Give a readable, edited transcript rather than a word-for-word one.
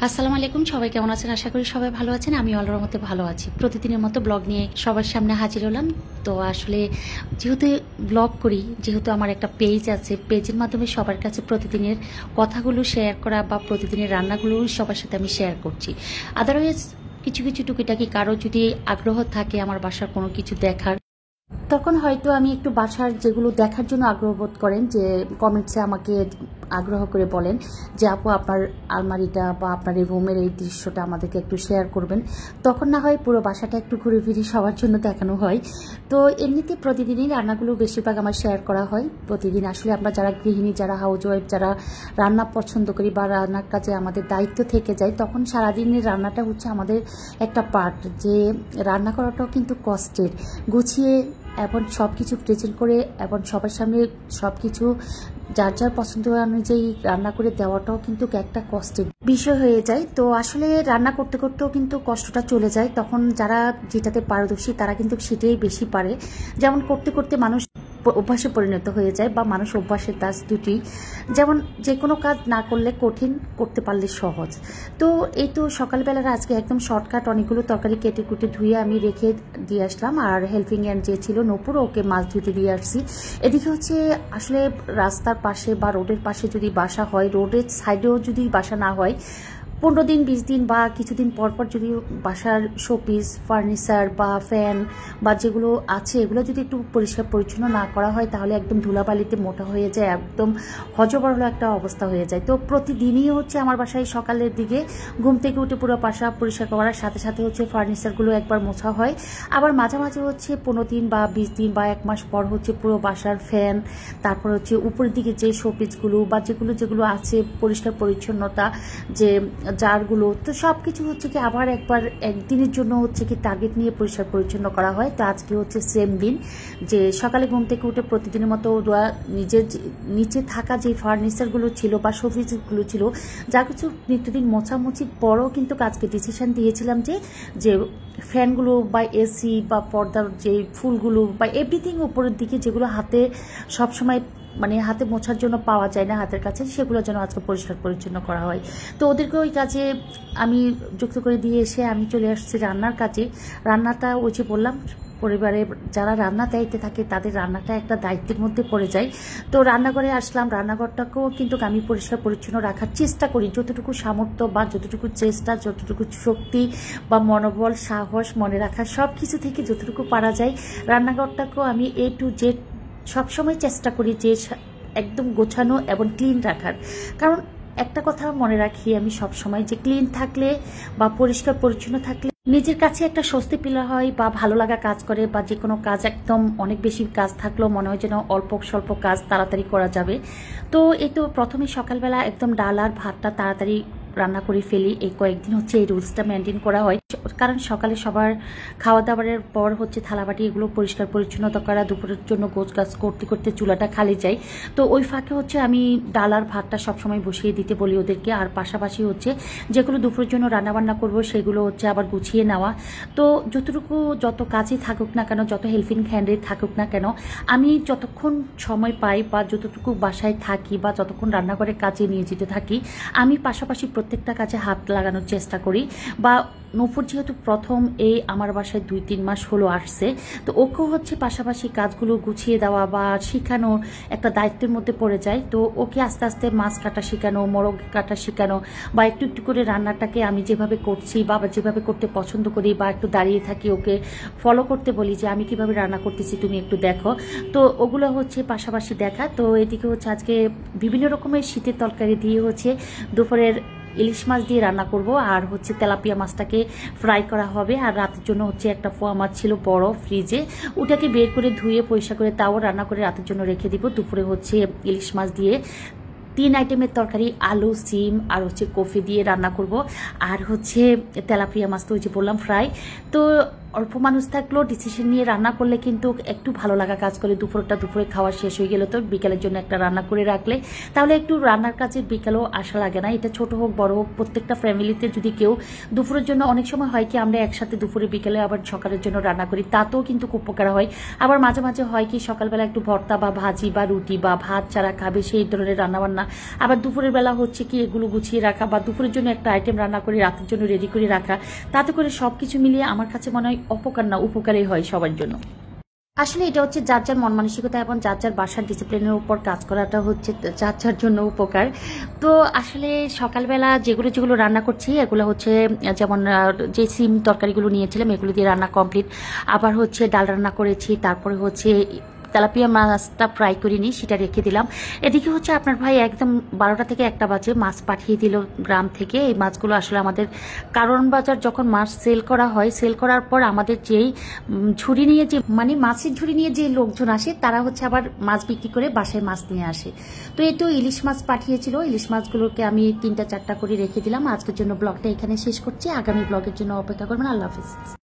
আসসালামু আলাইকুম, সবাই কেমন আছেন? আশা করি সবাই ভালো আছেন। আমি আল্লাহর মতে ভালো আছি। প্রতিদিনের মতো ব্লগ নিয়ে সবার সামনে হাজির হলাম। তো আসলে যেহেতু ব্লগ করি, যেহেতু আমার একটা পেজ আছে, পেজের মাধ্যমে সবার কাছে প্রতিদিনের কথাগুলো শেয়ার করা বা প্রতিদিনের রান্নাগুলো সবার সাথে আমি শেয়ার করছি। আদারওয়াইজ কিছু কিছু টুকিটাকি কারো যদি আগ্রহ থাকে আমার বাসার কোনো কিছু দেখার, তখন হয়তো আমি একটু বাসার যেগুলো দেখার জন্য আগ্রহ বোধ করেন, যে কমেন্টসে আমাকে আগ্রহ করে বলেন যে আপু আপনার আলমারিটা বা আপনার এই রুমের এই দৃশ্যটা আমাদেরকে একটু শেয়ার করবেন, তখন না হয় পুরো বাসাটা একটু ঘুরে ফিরে সবার জন্য দেখানো হয়। তো এমনিতে প্রতিদিনই রান্নাগুলো বেশিরভাগ আমার শেয়ার করা হয়। প্রতিদিন আসলে আমরা যারা গৃহিণী, যারা হাউস ওয়াইফ, যারা রান্না পছন্দ করি বা রান্নার কাজে আমাদের দায়িত্ব থেকে যায়, তখন সারাদিনের রান্নাটা হচ্ছে আমাদের একটা পার্ট। যে রান্না করাটাও কিন্তু কষ্টের, গুছিয়ে এবং সব কিছু প্রেজেন্ট করে এবং সবার সামনে সব কিছু যার যার পছন্দ অনুযায়ী রান্না করে দেওয়াটাও কিন্তু একটা কষ্টের বিষয় হয়ে যায়। তো আসলে রান্না করতে করতেও কিন্তু কষ্টটা চলে যায়। তখন যারা যেটাতে পারদর্শী তারা কিন্তু সেটাই বেশি পারে। যেমন করতে করতে মানুষ অভ্যাসে পরিণত হয়ে যায়, বা মানুষ অভ্যাসের দাস দুটি। যেমন যে কোনো কাজ না করলে কঠিন, করতে পারলে সহজ। তো এই তো সকালবেলার আজকে একদম শর্টকাট অনেকগুলো তরকারি কেটে কুটে ধুয়ে আমি রেখে দিয়ে আসলাম। আর হেল্পিং হ্যান্ড যে ছিল নূপুর, ওকে মাছ ধুতে দিয়ে আসছি। এদিকে হচ্ছে আসলে রাস্তার পাশে বা রোডের পাশে যদি বাসা হয়, রোডের সাইডেও যদি বাসা না হয়, 15 দিন 20 দিন বা কিছুদিন পরপর যদি বাসার শোপিস, ফার্নিচার বা ফ্যান বা যেগুলো আছে এগুলো যদি একটু পরিষ্কার পরিচ্ছন্ন না করা হয়, তাহলে একদম ধুলাবালিতে মোটা হয়ে যায়, একদম হজবরল একটা অবস্থা হয়ে যায়। তো প্রতিদিনই হচ্ছে আমার বাসায় সকালের দিকে ঘুম থেকে উঠে পুরো বাসা পরিষ্কার করার সাথে সাথে হচ্ছে ফার্নিচারগুলো একবার মোছা হয়। আবার মাঝে মাঝে হচ্ছে 15 দিন বা 20 দিন বা 1 মাস পর হচ্ছে পুরো বাসার ফ্যান, তারপর হচ্ছে উপরের দিকে যে শোপিসগুলো বা যেগুলো আছে পরিষ্কার পরিচ্ছন্নতা, যে জারগুলো, তো সব কিছু হচ্ছে কি আবার একবার একদিনের জন্য হচ্ছে কি টার্গেট নিয়ে পরিষ্কার পরিচ্ছন্ন করা হয়। তো আজকে হচ্ছে সেম দিন, যে সকালে ঘুম থেকে উঠে প্রতিদিনের মতো নিজের নিচে থাকা যে ফার্নিচারগুলো ছিল বা শোপিসগুলো ছিল, যা কিছু নিত্যদিন মোছামুছির পরও কিন্তু আজকে ডিসিশন দিয়েছিলাম যে ফ্যানগুলো বা এসি বা পর্দার যে ফুলগুলো বা এভরিথিং উপরের দিকে যেগুলো হাতে সবসময় মানে হাতে মোছার জন্য পাওয়া যায় না হাতের কাছে, সেগুলো যেন আজকে পরিষ্কার পরিচ্ছন্ন করা হয়। তো ওদেরকে ওই কাজে আমি যুক্ত করে দিয়ে এসে আমি চলে আসছি রান্নার কাজে। রান্নাটা ওই যে বললাম, পরিবারে যারা রান্না দায়িত্বে থাকে তাদের রান্নাটা একটা দায়িত্বের মধ্যে পড়ে যায়। তো রান্নাঘরে আসলাম, রান্নাঘরটাকেও কিন্তু আমি পরিষ্কার পরিচ্ছন্ন রাখার চেষ্টা করি, যতটুকু সামর্থ্য বা যতটুকু চেষ্টা, যতটুকু শক্তি বা মনোবল, সাহস, মনে রাখা সব কিছু থেকে যতটুকু পারা যায় রান্নাঘরটাকেও আমি A to Z সবসময় চেষ্টা করি যে একদম গোছানো এবং ক্লিন রাখার। কারণ একটা কথা মনে রাখি আমি সবসময়, যে ক্লিন থাকলে বা পরিষ্কার পরিচ্ছন্ন থাকলে নিজের কাছে একটা স্বস্তি ফিল হয় বা ভালো লাগা কাজ করে, বা যে কোনো কাজ একদম অনেক বেশি কাজ থাকলেও মনে হয় যেন অল্প স্বল্প কাজ তাড়াতাড়ি করা যাবে। তো এই তো প্রথমে সকালবেলা একদম ডাল আর ভাতটা তাড়াতাড়ি রান্না করে ফেলি। এই কয়েকদিন হচ্ছে এই রুলসটা মেনটেন করা হয়, কারণ সকালে সবার খাওয়া দাওয়ার পর হচ্ছে থালাবাটি এগুলো পরিষ্কার পরিচ্ছন্নতা করা, দুপুরের জন্য গোছ গাছ করতে করতে চুলাটা খালি যায়। তো ওই ফাঁকে হচ্ছে আমি ডাল আর ভাতটা সবসময় বসিয়ে দিতে বলি ওদেরকে। আর পাশাপাশি হচ্ছে যেগুলো দুপুরের জন্য রান্নাবান্না করবো সেগুলো হচ্ছে আবার গুছিয়ে নেওয়া। তো যত কাজই থাকুক না কেন, যত হেল্পিং হ্যান্ডে থাকুক না কেন, আমি যতক্ষণ সময় পাই বা যতটুকু বাসায় থাকি বা যতক্ষণ রান্নাঘরে কাজে নিয়োজিত থাকি, আমি পাশাপাশি প্রত্যেকটা কাজে হাত লাগানোর চেষ্টা করি। বা নূপুর যেহেতু প্রথম এই আমার বাসায় 2-3 মাস হলো আসছে, তো ওকেও হচ্ছে পাশাপাশি কাজগুলো গুছিয়ে দেওয়া বা শেখানো একটা দায়িত্বের মধ্যে পড়ে যায়। তো ওকে আস্তে আস্তে মাছ কাটা শেখানো, মোরগ কাটা শেখানো, বা একটু একটু করে রান্নাটাকে আমি যেভাবে করছি বা যেভাবে করতে পছন্দ করি বা একটু দাঁড়িয়ে থাকি ওকে ফলো করতে বলি, যে আমি কিভাবে রান্না করতেছি তুমি একটু দেখো। তো ওগুলো হচ্ছে পাশাপাশি দেখা। তো এদিকে হচ্ছে আজকে বিভিন্ন রকমের শীতের তরকারি দিয়ে হচ্ছে দুপুরের ইলিশ মাছ দিয়ে রান্না করব, আর হচ্ছে তেলাপিয়া মাছটাকে ফ্রাই করা হবে। আর রাতের জন্য হচ্ছে একটা পোয়া মাছ ছিল বড় ফ্রিজে, ওটাকে বের করে ধুয়ে পরিষ্কার করে তাও রান্না করে রাতের জন্য রেখে দিব। দুপুরে হচ্ছে ইলিশ মাছ দিয়ে 3 আইটেমের তরকারি, আলু, সিম আর হচ্ছে কফি দিয়ে রান্না করব। আর হচ্ছে তেলাপিয়া মাছ তো ওই যে বললাম ফ্রাই। তো অল্প মানুষ থাকলেও ডিসিশন নিয়ে রান্না করলে কিন্তু একটু ভালো লাগা কাজ করে। দুপুরে খাওয়া শেষ হয়ে গেলে তো বিকেলের জন্য একটা রান্না করে রাখলে তাহলে একটু রান্নার কাছে বিকেলেও আসা লাগে না। এটা ছোট হোক বড় হোক, প্রত্যেকটা ফ্যামিলিতে যদি কেউ দুপুরের জন্য, অনেক সময় হয় কি আমরা একসাথে দুপুরে বিকেলে আবার সকালের জন্য রান্না করি, তাতেও কিন্তু খুব উপকার হয়। আবার মাঝে মাঝে হয় কি সকালবেলা একটু ভর্তা বা ভাজি বা রুটি বা ভাত ছাড়া খাবে, সেই ধরনের রান্নাবান্না। আবার দুপুরের বেলা হচ্ছে কি এগুলো গুছিয়ে রাখা বা দুপুরের জন্য একটা আইটেম রান্না করে রাতের জন্য রেডি করে রাখা, তাতে করে সবকিছু মিলিয়ে আমার কাছে মনে হয় অপকার না উপকারই হয় সবার জন্য। আসলে এটা হচ্ছে যার যার মন মানসিকতা এবং যার যার বাসার ডিসিপ্লিনের উপর কাজ করাটা হচ্ছে যার যার জন্য উপকার। তো আসলে সকালবেলা যেগুলো যেগুলো রান্না করছি এগুলো হচ্ছে যেমন যে সিম তরকারিগুলো নিয়েছিলাম এগুলো দিয়ে রান্না কমপ্লিট। আবার হচ্ছে ডাল রান্না করেছি, তারপরে হচ্ছে তেলাপিয়া মাছটা ফ্রাই করিনি, সেটা রেখে দিলাম। এদিকে হচ্ছে আপনার ভাই একদম 12টা থেকে 1টা বাজে মাছ পাঠিয়ে দিল গ্রাম থেকে। এই মাছগুলো আসলে আমাদের কারণ বাজার যখন মাছ সেল করা হয়, সেল করার পর আমাদের যেই ঝুড়ি নিয়ে যে মানে মাছের ঝুড়ি নিয়ে যে লোকজন আসে তারা হচ্ছে আবার মাছ বিক্রি করে বাসায় মাছ নিয়ে আসে। তো এই তো ইলিশ মাছ পাঠিয়েছিল, ইলিশ মাছগুলোকে আমি 3টা 4টা করে রেখে দিলাম। আজকের জন্য ব্লগটা এখানে শেষ করছি, আগামী ব্লগের জন্য অপেক্ষা করবেন। আল্লাহ হাফিজ।